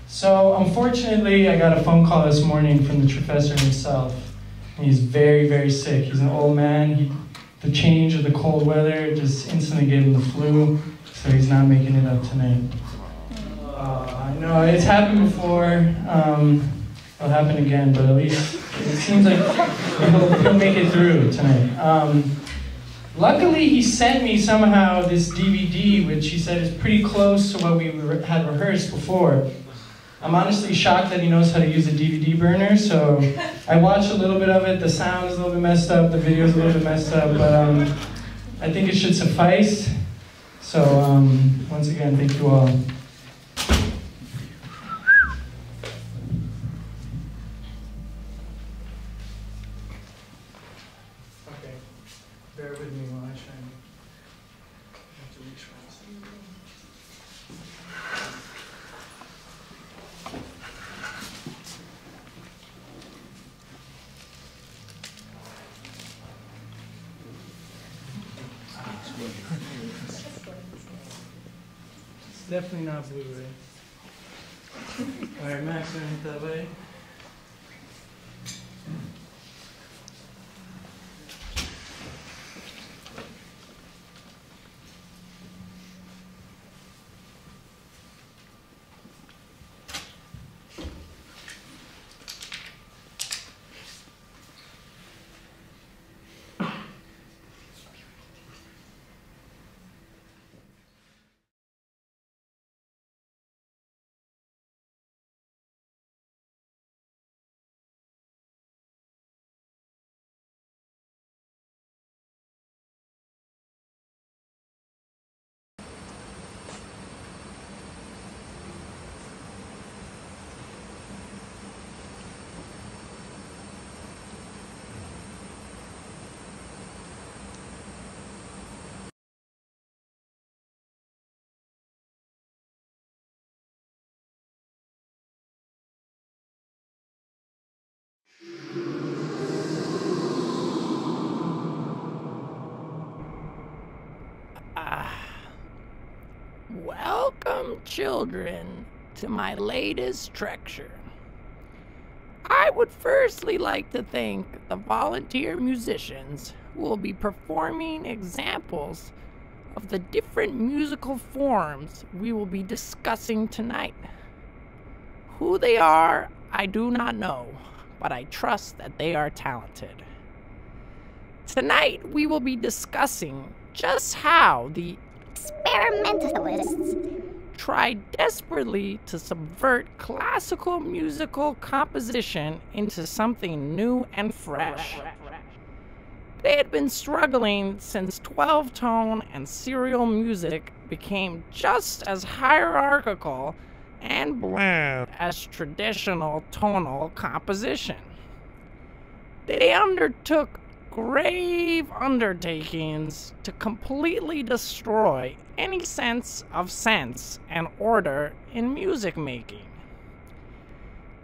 So unfortunately, I got a phone call this morning from the Trofessor himself. He's very, very sick. He's an old man. The change of the cold weather just instantly gave him the flu, so he's not making it up tonight. I know, it's happened before. It'll happen again, but at least it seems like he'll make it through tonight. Luckily, he sent me somehow this DVD, which he said is pretty close to what we had rehearsed before. I'm honestly shocked that he knows how to use a DVD burner, so I watched a little bit of it. The sound is a little bit messed up, the video is a little bit messed up, but I think it should suffice. So once again, thank you all. Okay, bear with me while I try and have to reach for something. It's definitely not Blu-ray. Alright, Max, vente that way. Welcome, children, to my latest trecture. I would firstly like to thank the volunteer musicians who will be performing examples of the different musical forms we will be discussing tonight. Who they are, I do not know, but I trust that they are talented. Tonight, we will be discussing just how the experimentalists tried desperately to subvert classical musical composition into something new and fresh. They had been struggling since 12-tone and serial music became just as hierarchical and bland as traditional tonal composition. They undertook grave undertakings to completely destroy any sense of sense and order in music making.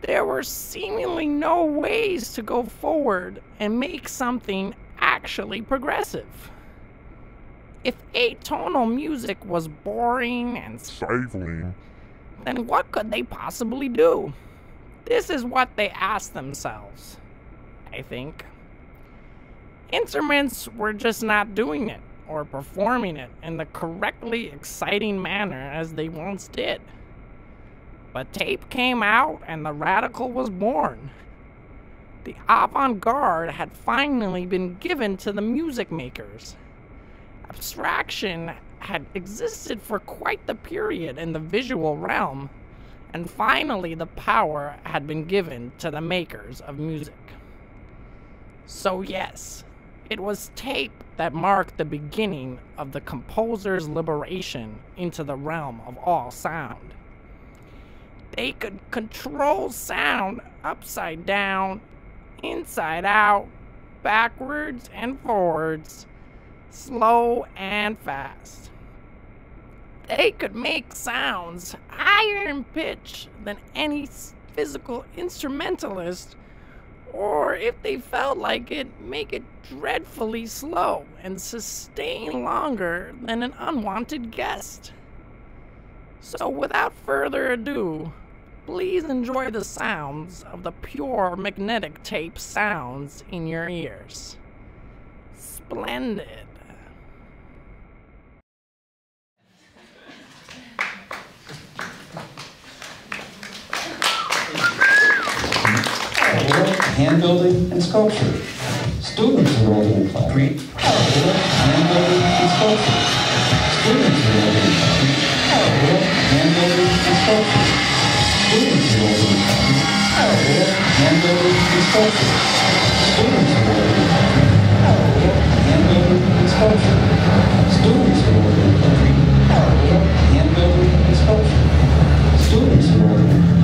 There were seemingly no ways to go forward and make something actually progressive. If atonal music was boring and stifling, then what could they possibly do? This is what they asked themselves, I think. Instruments were just not doing it or performing it in the correctly exciting manner as they once did. But tape came out and the radical was born. The avant-garde had finally been given to the music makers. Abstraction had existed for quite the period in the visual realm, and finally the power had been given to the makers of music. So yes, it was tape that marked the beginning of the composer's liberation into the realm of all sound. They could control sound upside down, inside out, backwards and forwards, slow and fast. They could make sounds higher in pitch than any physical instrumentalist, or if they felt like it, make it dreadfully slow and sustain longer than an unwanted guest. So without further ado, please enjoy the sounds of the pure magnetic tape sounds in your ears. Splendid. Hand building and sculpture. Students enrolled in class. Hand building and sculpture. Students enrolled in class. Hand building and sculpture. Students enrolled in class. Hand building and sculpture. Students enrolled in class. Hand building and sculpture. Students enrolled in class. Hand building and sculpture. Students enrolled in class.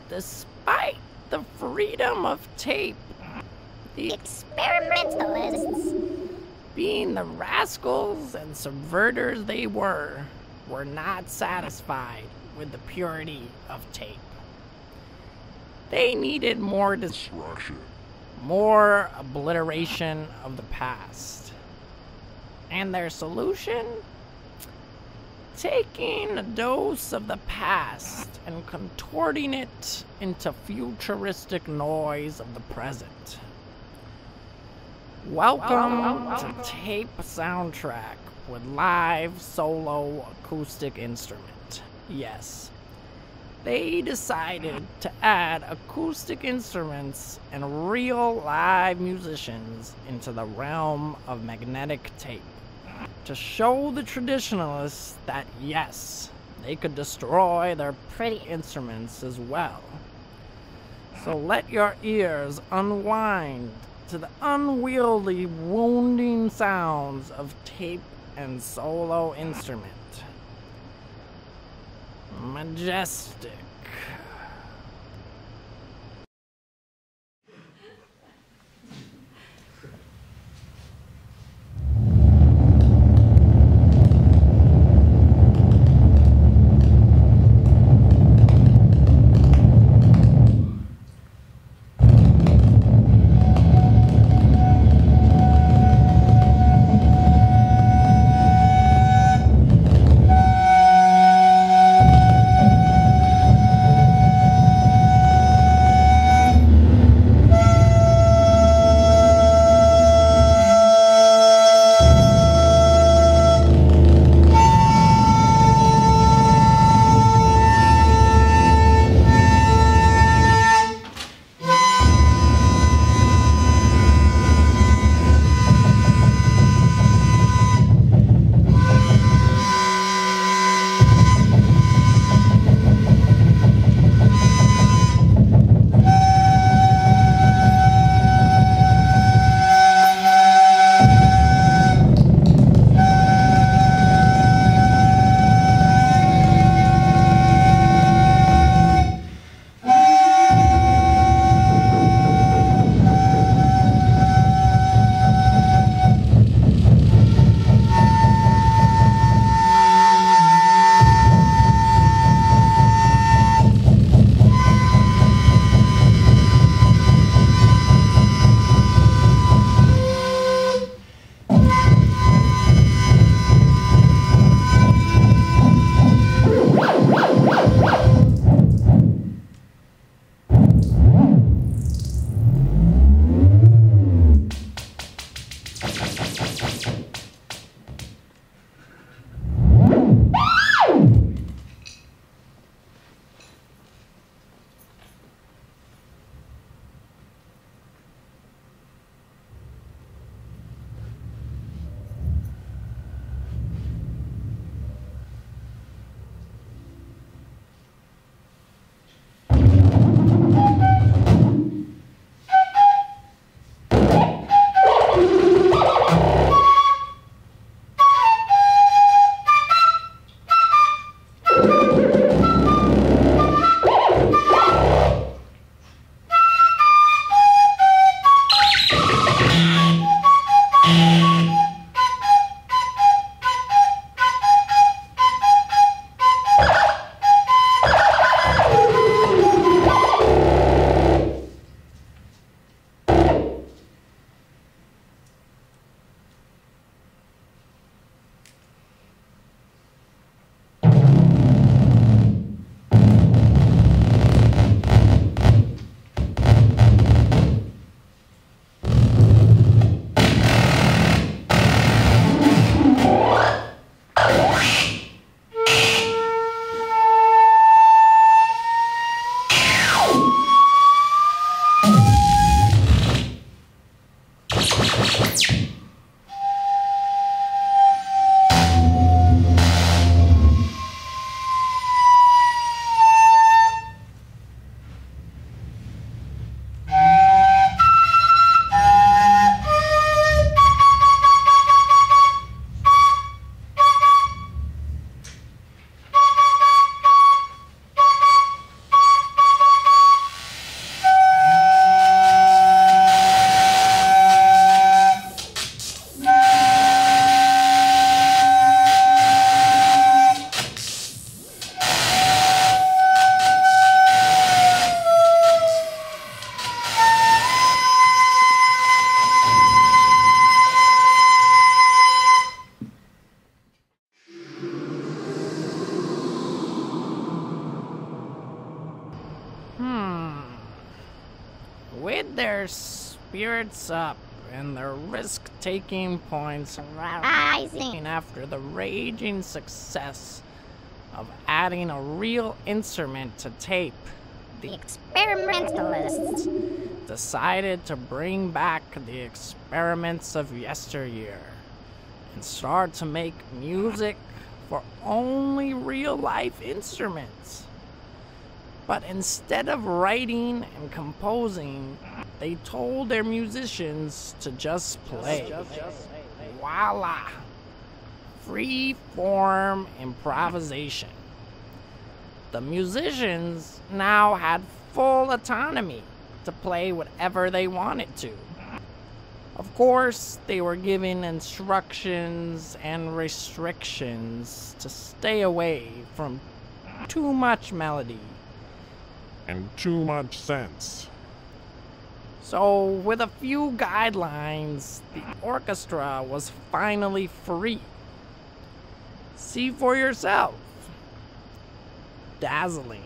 Despite the freedom of tape, the experimentalists, being the rascals and subverters they were not satisfied with the purity of tape. They needed more destruction, more obliteration of the past. And their solution? Taking a dose of the past and contorting it into futuristic noise of the present. Welcome to Tape Soundtrack with live solo acoustic instrument. Yes, they decided to add acoustic instruments and real live musicians into the realm of magnetic tape to show the traditionalists that yes, they could destroy their pretty instruments as well. So let your ears unwind to the unwieldy, wounding sounds of tape and solo instrument. Majestic. With their spirits up and their risk-taking points rising after the raging success of adding a real instrument to tape, The experimentalists decided to bring back the experiments of yesteryear and start to make music for only real-life instruments. But instead of writing and composing, they told their musicians to just play. Voila! Free-form improvisation. The musicians now had full autonomy to play whatever they wanted to. Of course, they were given instructions and restrictions to stay away from too much melody and too much sense. So, with a few guidelines, the orchestra was finally free. See for yourself. Dazzling.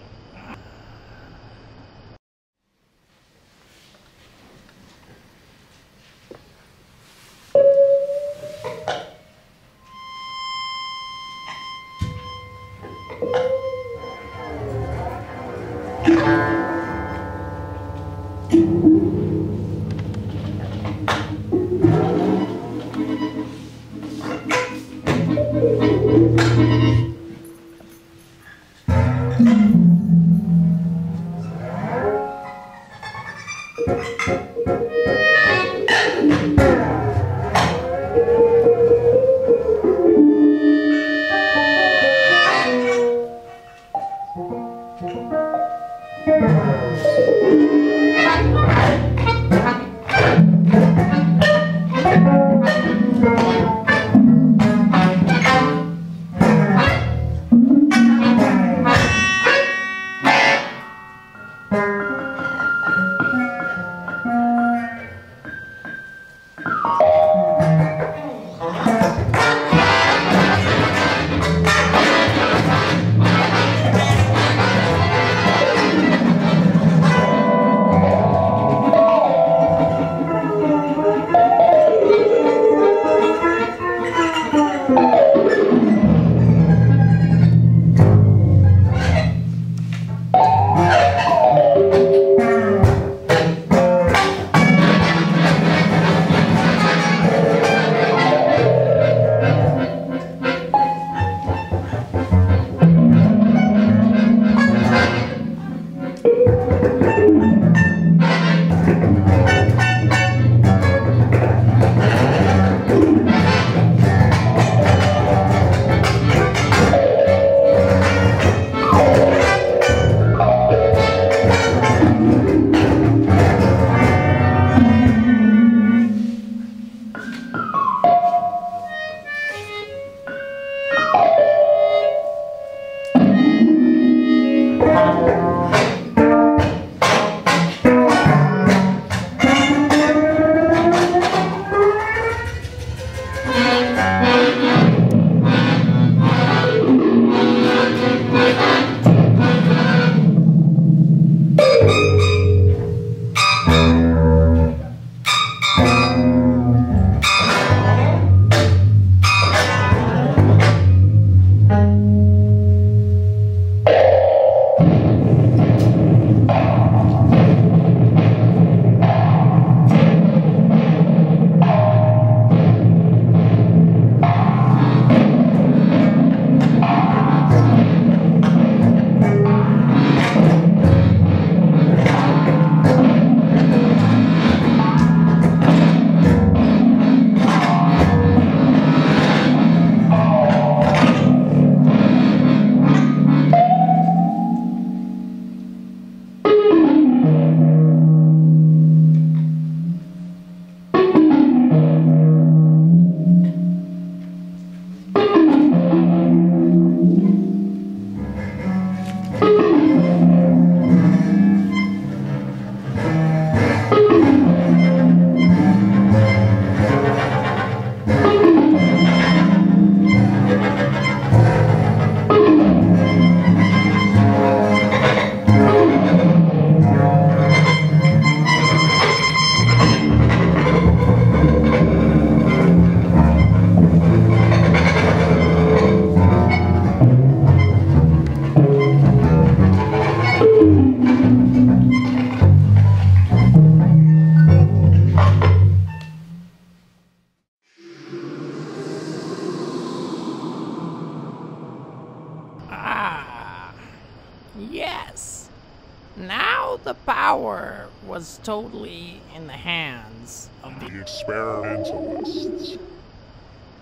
was totally in the hands of The experimentalists.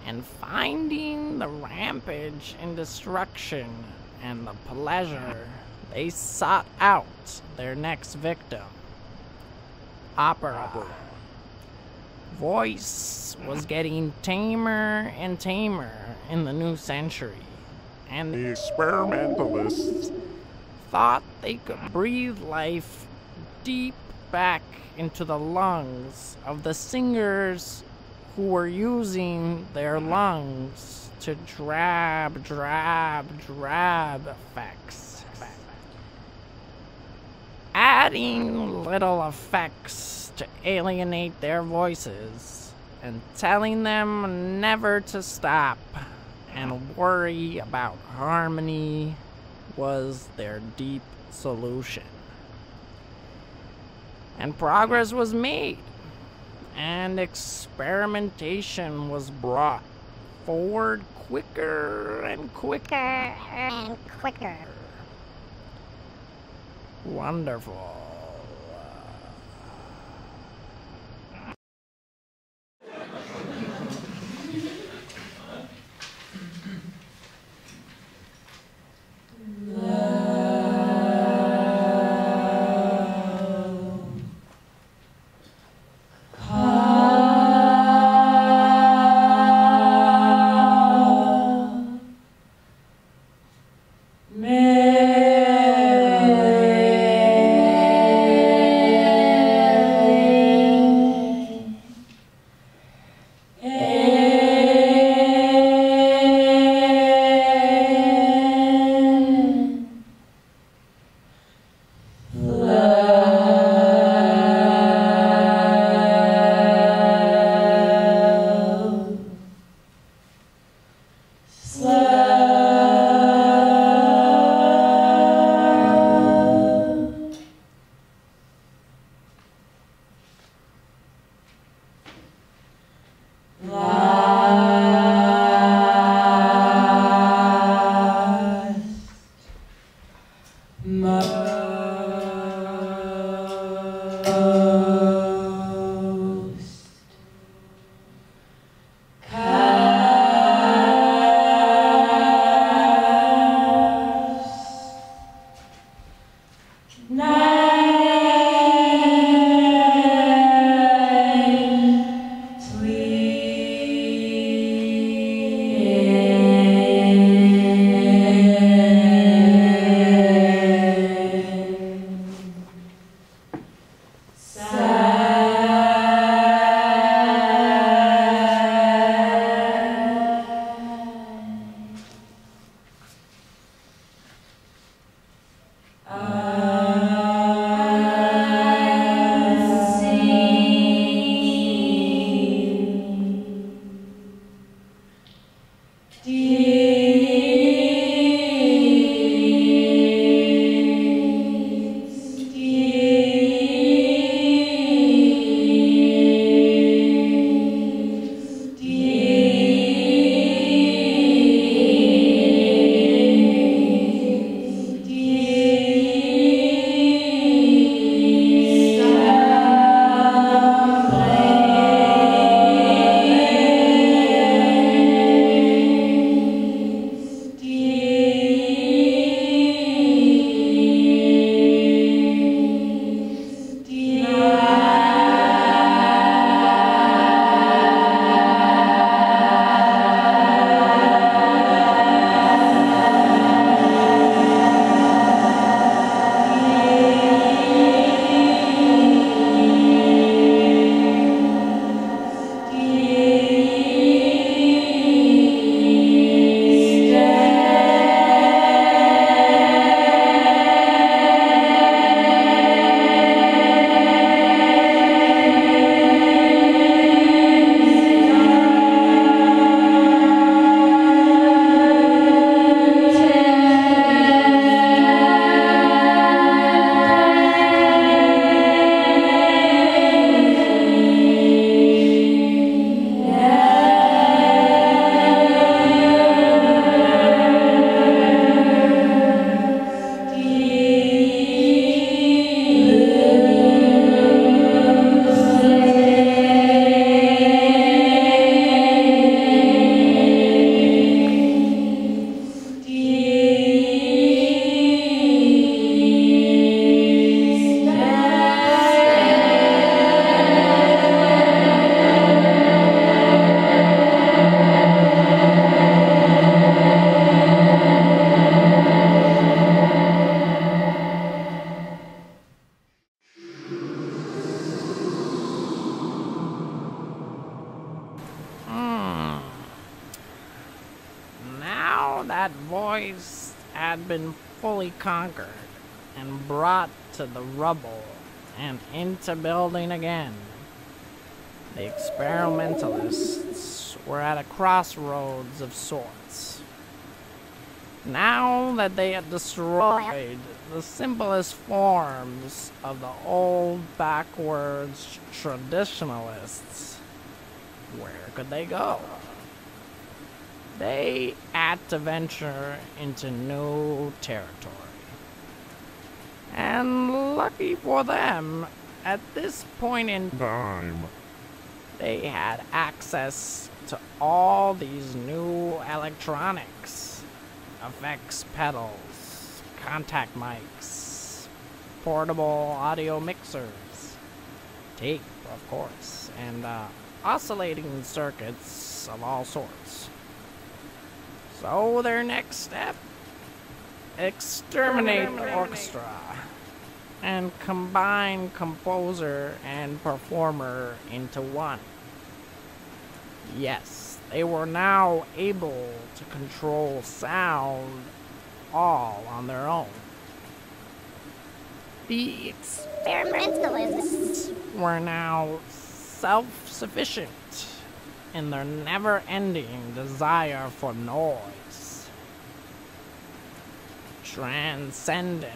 and finding the rampage and destruction and the pleasure, they sought out their next victim. Opera. Voice was getting tamer and tamer in the new century, and The experimentalists. thought they could breathe life deep back into the lungs of the singers who were using their lungs to drab effects. Adding little effects to alienate their voices and telling them never to stop and worry about harmony was their deep solution. And progress was made, and experimentation was brought forward quicker and quicker And quicker. Wonderful. that voice had been fully conquered and brought to the rubble and into building again, the experimentalists were at a crossroads of sorts. Now that they had destroyed the simplest forms of the old backwards traditionalists, where could they go? They had to venture into new territory. And lucky for them, at this point in time, they had access to all these new electronics, effects pedals, contact mics, portable audio mixers, tape, of course, and oscillating circuits of all sorts. So their next step, exterminate orchestra and combine composer and performer into one. Yes, they were now able to control sound all on their own. The experimentalists were now self-sufficient in their never-ending desire for noise. Transcendent.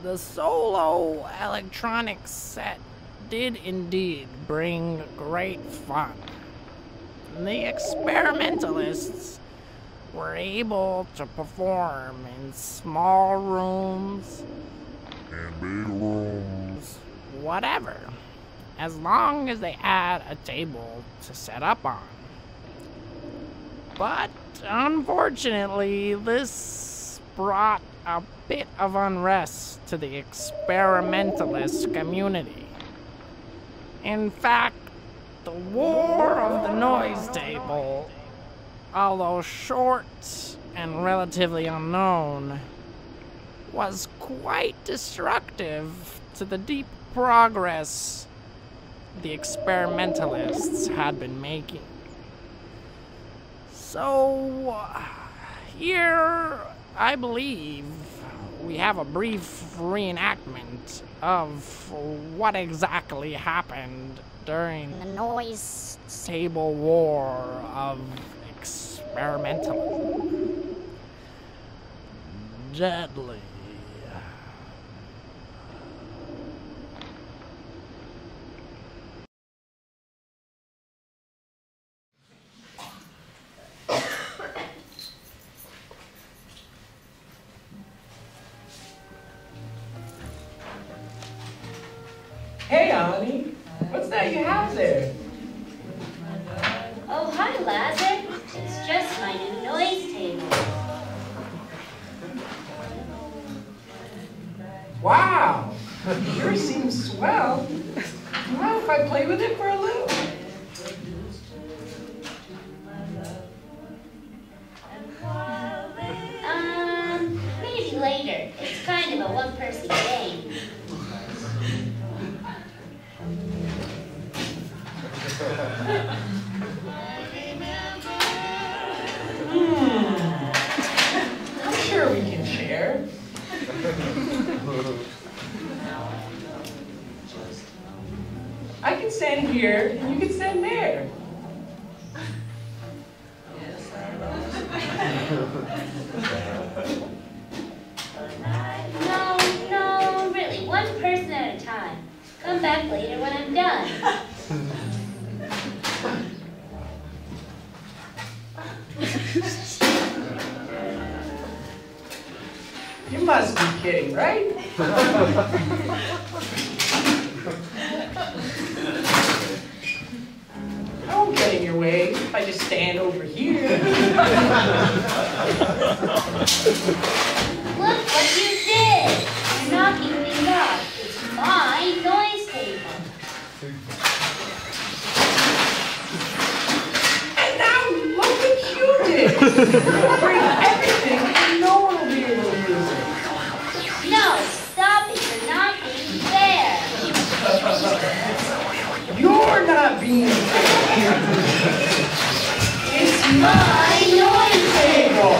The solo electronics set did indeed bring great fun. The experimentalists were able to perform in small rooms And big rooms. whatever, as long as they had a table to set up on. But unfortunately, this brought a bit of unrest to the experimentalist community. In fact, the War of the Noise Table, although short and relatively unknown, was quite destructive to the deep progress the experimentalists had been making. So, here, I believe, we have a brief reenactment of what exactly happened during The noise. table war of experimentalism. Deadly. Hey, Ani. What's that you have there? Oh, hi, Lazar. It's just my new noise table. Wow. Sure seems swell. You mind if I play with it for a little? Maybe later. It's kind of a one-person game. I'm sure we can share. I can stand here, and you can stand there. No, really. One person at a time. Come back later when I'm done. You must be kidding, right? I won't get in your way if I just stand over here. Look what you did. You're knocking things off. It's my noise table. And now look what you did. Break everything and no one will be able to use it. No, stop it. You're not being fair. You're not being fair. It's my noise table.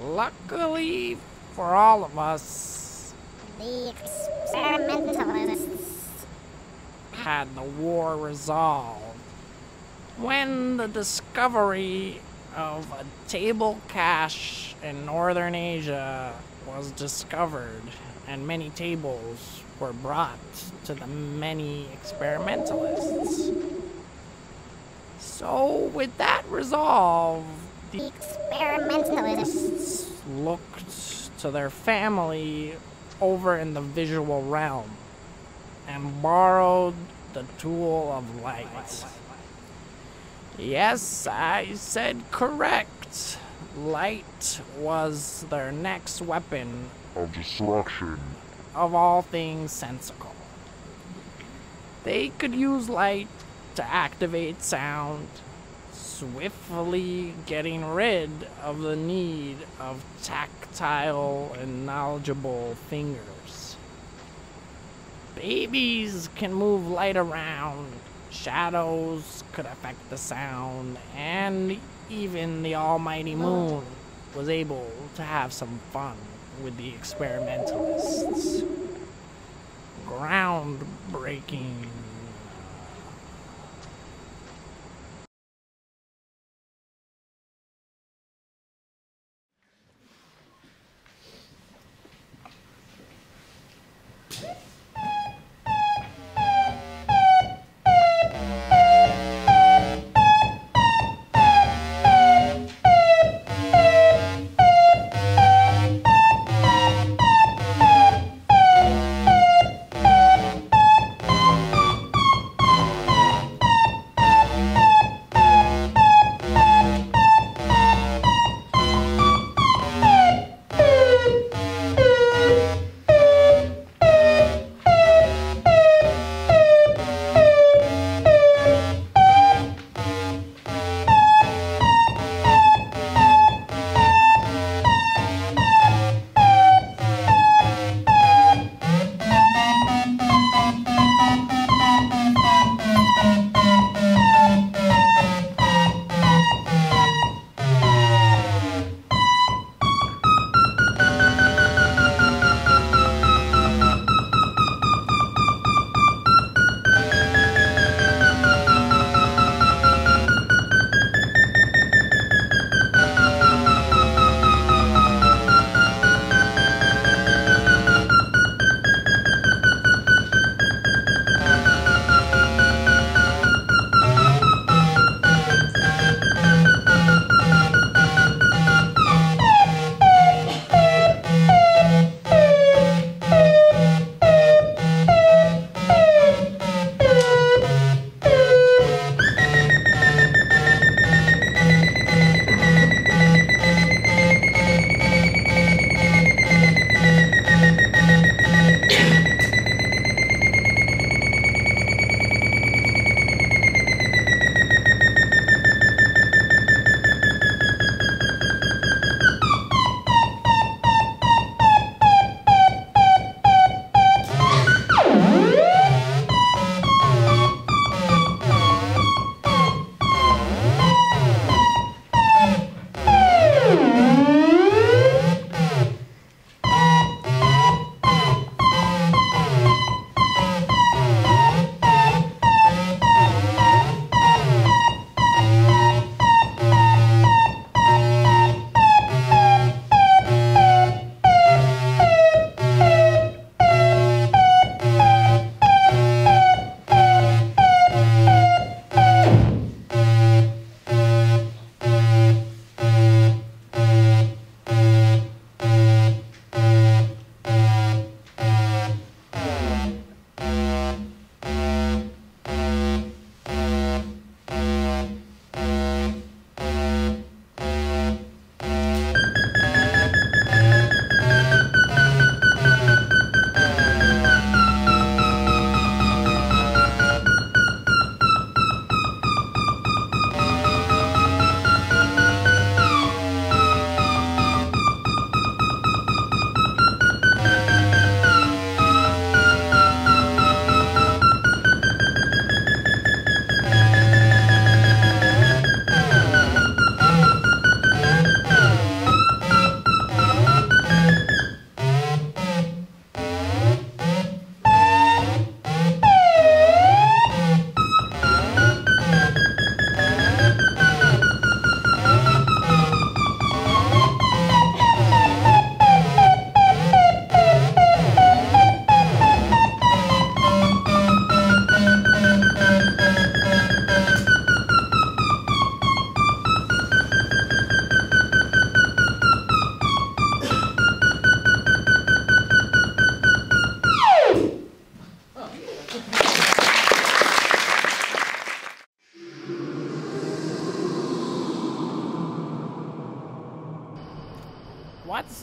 Luckily for all of us, The experimentalists. had the war resolved when the discovery of a table cache in northern Asia was discovered and many tables were brought to the many experimentalists. So with that resolve, The experimentalists. looked to their family over in the visual realm and borrowed the tool of light. Yes, I said correct. Light was their next weapon Of destruction. of all things sensical. They could use light to activate sound, swiftly getting rid of the need of tactile and knowledgeable fingers. Babies can move light around, shadows could affect the sound, and even the almighty moon was able to have some fun with the experimentalists. Groundbreaking.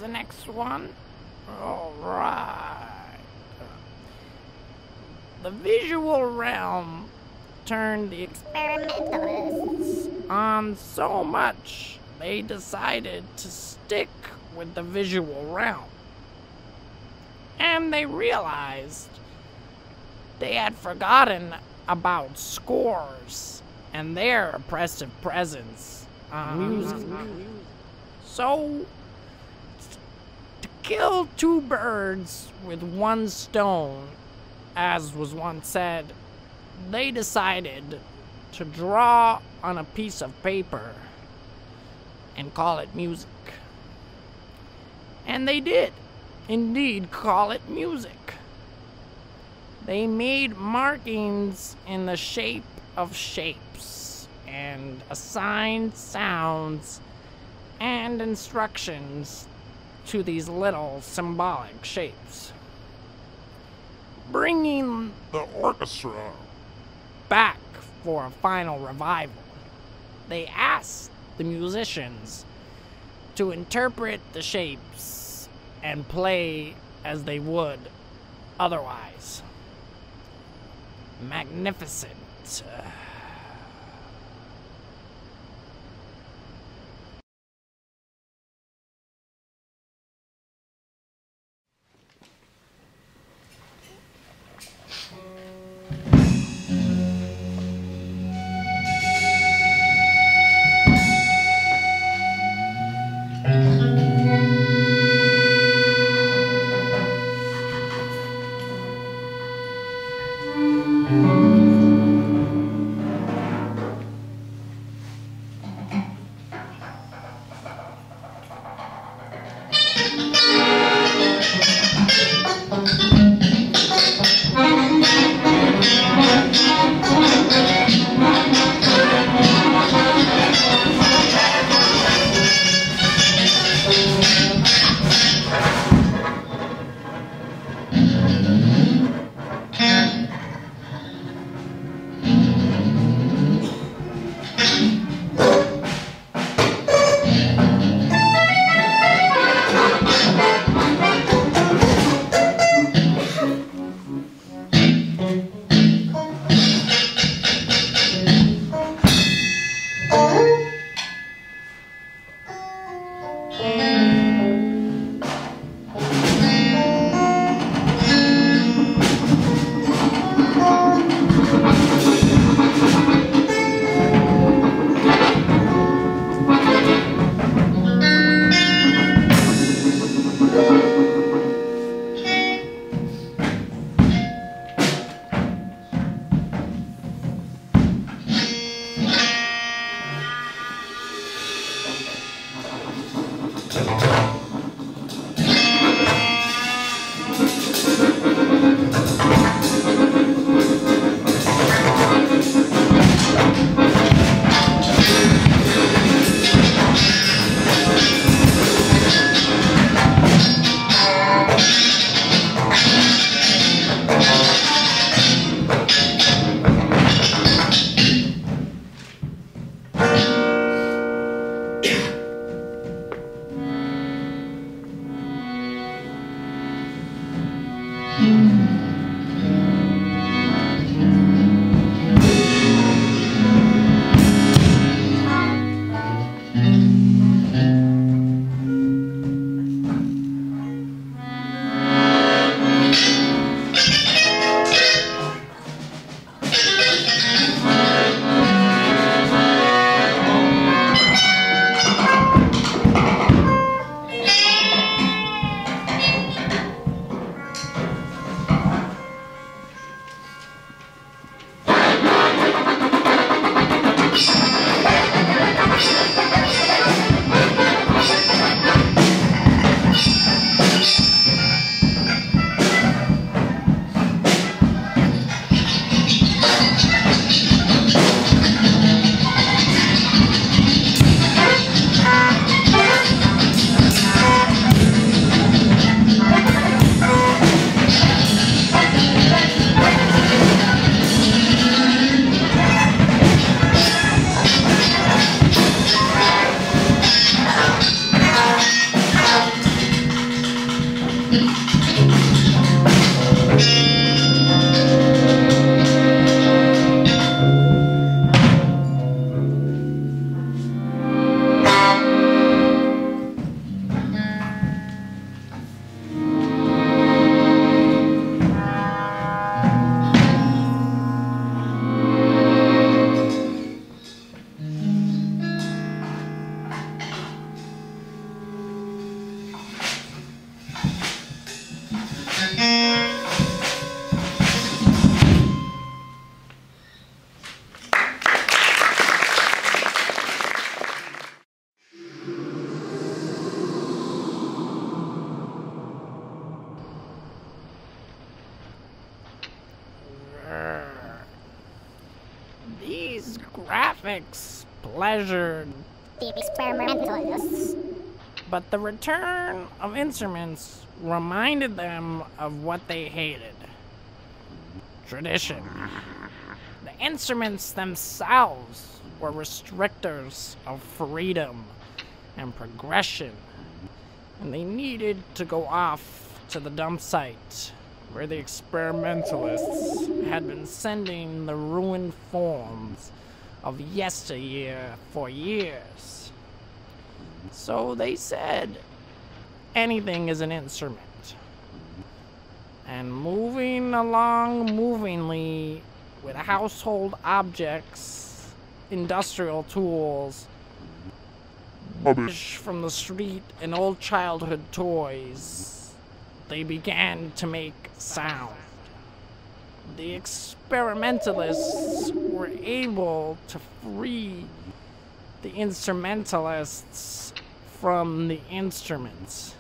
the next one? Alright. The visual realm turned the Experimentalists. on so much they decided to stick with the visual realm. And they realized they had forgotten about scores and their oppressive presence on music. So, to kill two birds with one stone, as was once said, they decided to draw on a piece of paper and call it music. And they did indeed call it music. They made markings in the shape of shapes and assigned sounds and instructions to these little symbolic shapes, bringing The orchestra. back for a final revival. They asked the musicians to interpret the shapes and play as they would otherwise. Magnificent. These graphics pleasured The experimentalists. but the return of instruments reminded them of what they hated. Tradition. The instruments themselves were restrictors of freedom and progression, and they needed to go off to the dump site where the experimentalists had been sending the ruined forms of yesteryear for years. So they said, anything is an instrument. And moving along movingly with household objects, industrial tools, rubbish from the street, and old childhood toys, they began to make sound. The experimentalists were able to free the instrumentalists from the instruments,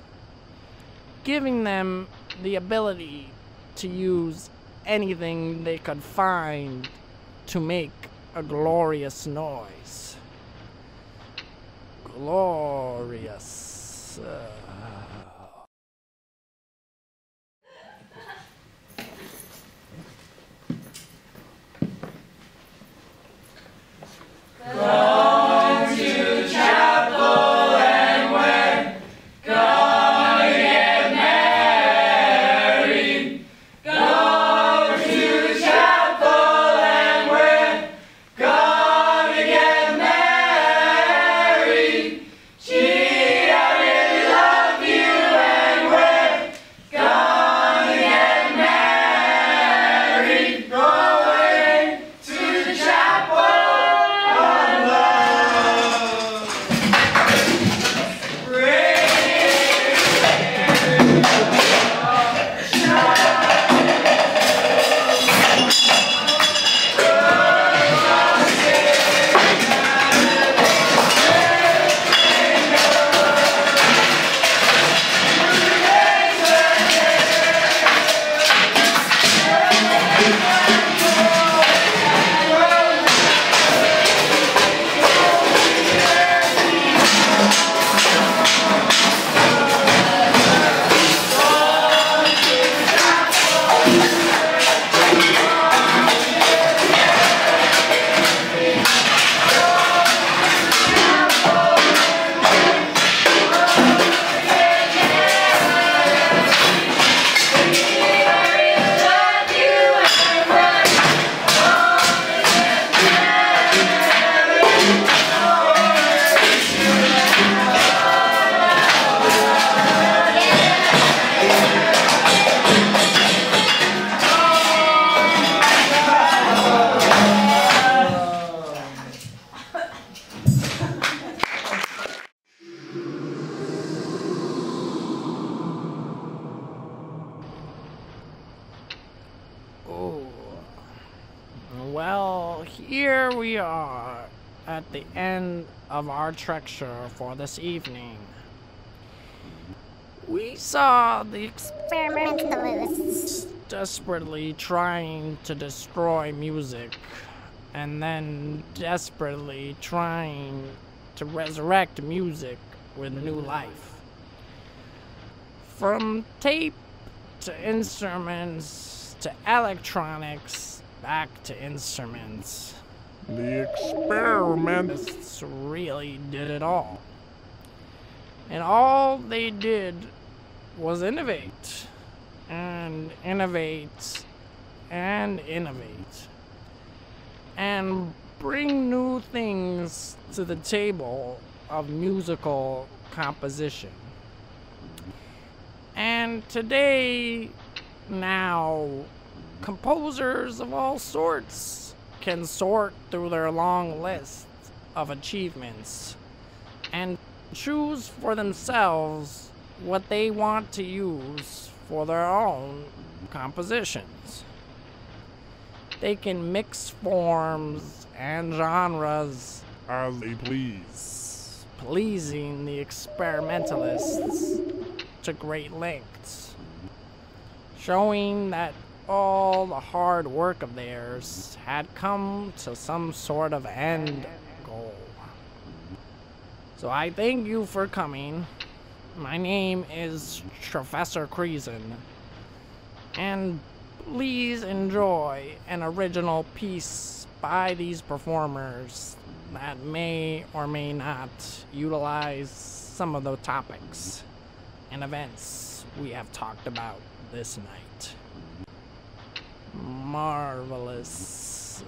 giving them the ability to use anything they could find to make a glorious noise. Glorious. Well, here we are at the end of our trecture for this evening. We saw the Experimentalists. desperately trying to destroy music, and then desperately trying to resurrect music with new life. From tape to instruments to electronics, back to instruments. The experimentists really did it all. And all they did was innovate and innovate and innovate and bring new things to the table of musical composition. And today, now, composers of all sorts can sort through their long list of achievements and choose for themselves what they want to use for their own compositions. They can mix forms and genres as they please, pleasing the experimentalists to great lengths, showing that all the hard work of theirs had come to some sort of end goal. So I thank you for coming. My name is Trofessor Creason, and please enjoy an original piece by these performers that may or may not utilize some of the topics and events we have talked about this night. Marvelous.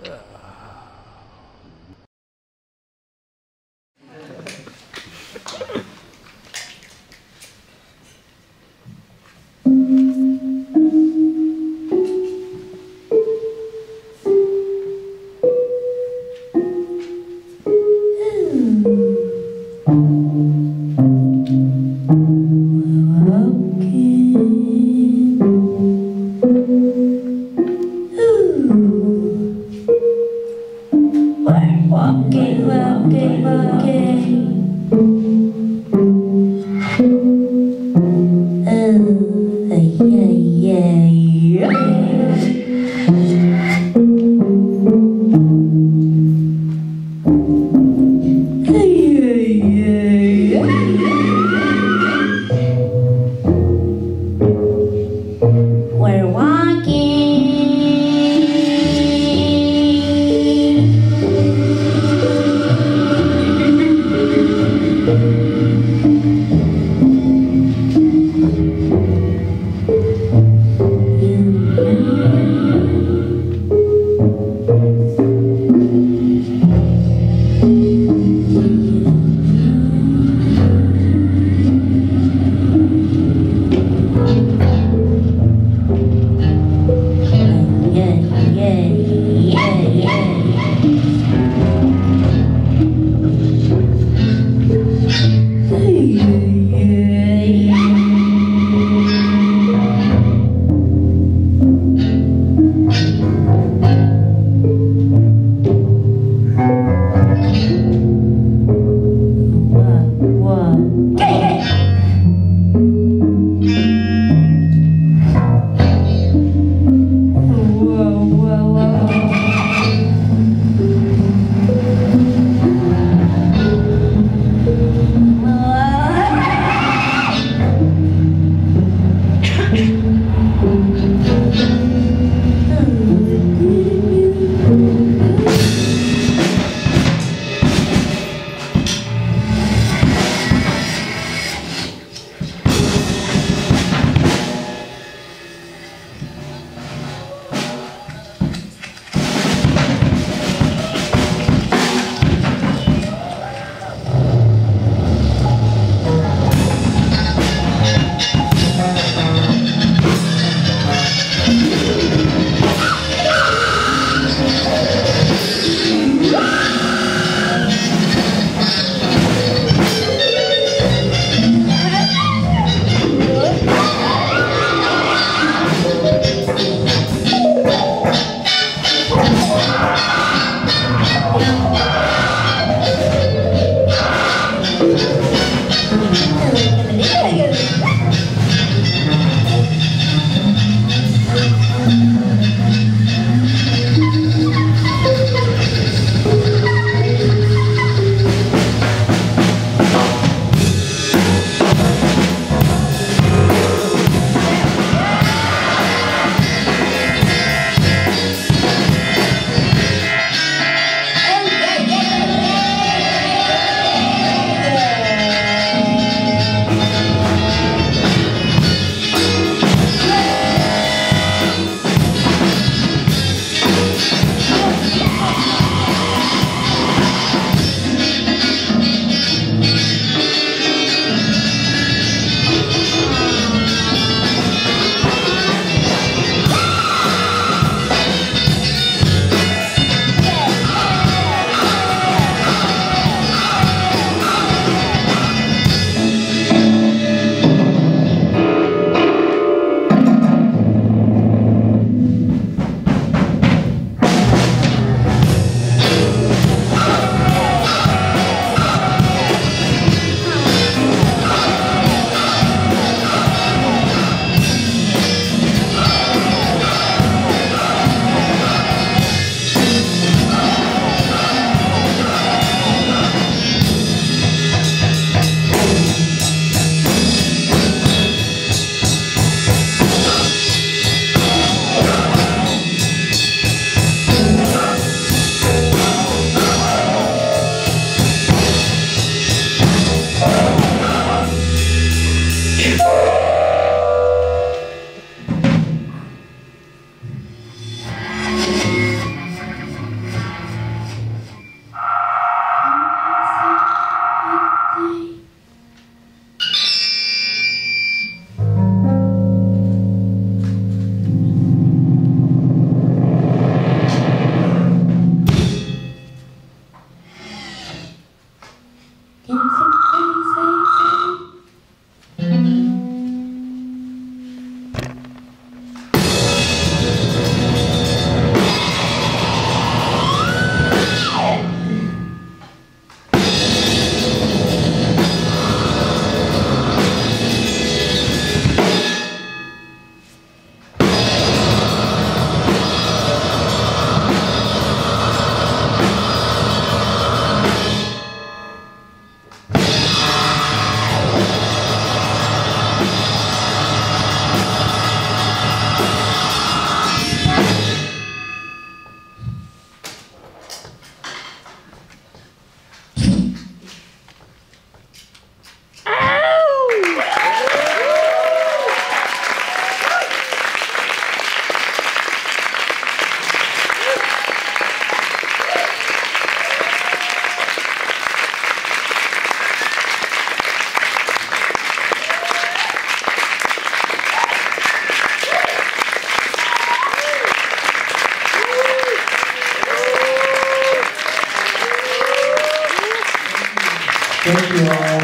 Thank you all.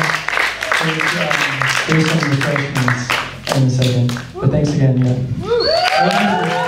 There's some refreshments in a second. But thanks again, yeah.